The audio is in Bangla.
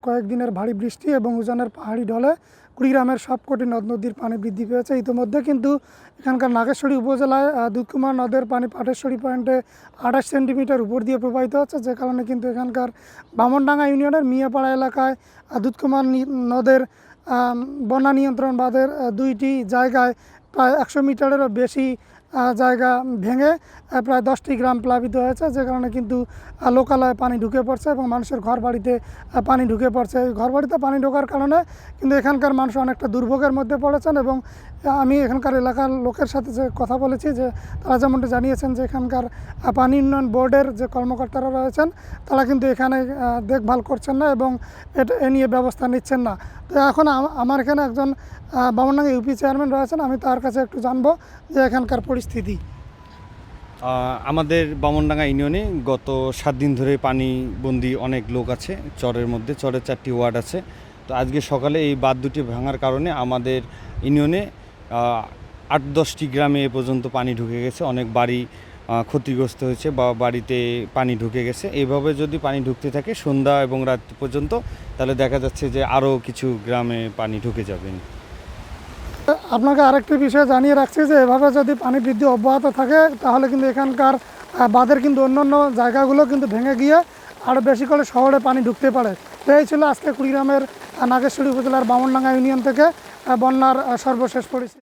কয়েকদিনের ভারী বৃষ্টি এবং উজানের পাহাড়ি ঢলে কুড়িগ্রামের সবকটি নদ নদীর পানি বৃদ্ধি পেয়েছে। ইতিমধ্যে কিন্তু এখানকার নাগেশ্বরী উপজেলায় দুধকুমার নদের পানি পাটেশ্বরী পয়েন্টে 28 সেন্টিমিটার উপর দিয়ে প্রবাহিত হচ্ছে, যে কারণে কিন্তু এখানকার বামনডাঙ্গা ইউনিয়নের মিয়াপাড়া এলাকায় দুধকুমার নদের বন্যা নিয়ন্ত্রণ বাঁধের দুইটি জায়গায় প্রায় 100 মিটারেরও বেশি জায়গা ভেঙে প্রায় 10টি গ্রাম প্লাবিত হয়েছে, যে কারণে কিন্তু লোকালয়ে পানি ঢুকে পড়ছে এবং মানুষের ঘর বাড়িতে পানি ঢুকে পড়ছে। ঘর বাড়িতে পানি ঢোকার কারণে কিন্তু এখানকার মানুষ অনেকটা দুর্ভোগের মধ্যে পড়েছেন। এবং আমি এখানকার এলাকার লোকের সাথে যে কথা বলেছি, যে তারা যেমনটা জানিয়েছেন যে এখানকার পানি উন্নয়ন বোর্ডের যে কর্মকর্তারা রয়েছেন তারা কিন্তু এখানে দেখভাল করছেন না এবং এ নিয়ে ব্যবস্থা নিচ্ছেন না। তো এখন আমার এখানে একজন বামনডাঙ্গা ইউপি চেয়ারম্যান রয়েছেন, আমি তার কাছে একটু জানবো যে এখানকার পরিস্থিতি। আমাদের বামনডাঙ্গা ইউনিয়নে গত 7 দিন ধরে পানিবন্দী অনেক লোক আছে। চরের মধ্যে চরের 4টি ওয়ার্ড আছে। তো আজকে সকালে এই বাঁধ দুটি ভাঙার কারণে আমাদের ইউনিয়নে 8-10টি গ্রামে এ পর্যন্ত পানি ঢুকে গেছে। অনেক বাড়ি ক্ষতিগ্রস্ত হয়েছে বা বাড়িতে পানি ঢুকে গেছে। এইভাবে যদি পানি ঢুকতে থাকে সন্ধ্যা এবং রাত পর্যন্ত, তাহলে দেখা যাচ্ছে যে আরও কিছু গ্রামে পানি ঢুকে যাবেন। আপনাকে আরেকটি বিষয় জানিয়ে রাখছি যে এভাবে যদি পানি বৃদ্ধি অব্যাহত থাকে তাহলে কিন্তু এখানকার বাঁধের কিন্তু অন্যান্য জায়গাগুলো কিন্তু ভেঙে গিয়ে আরও বেশি করে শহরে পানি ঢুকতে পারে। তো এই ছিল আজকে কুড়িগ্রামের নাগেশ্বরী উপজেলার বামনডাঙ্গা ইউনিয়ন থেকে বন্যার সর্বশেষ পরিস্থিতি।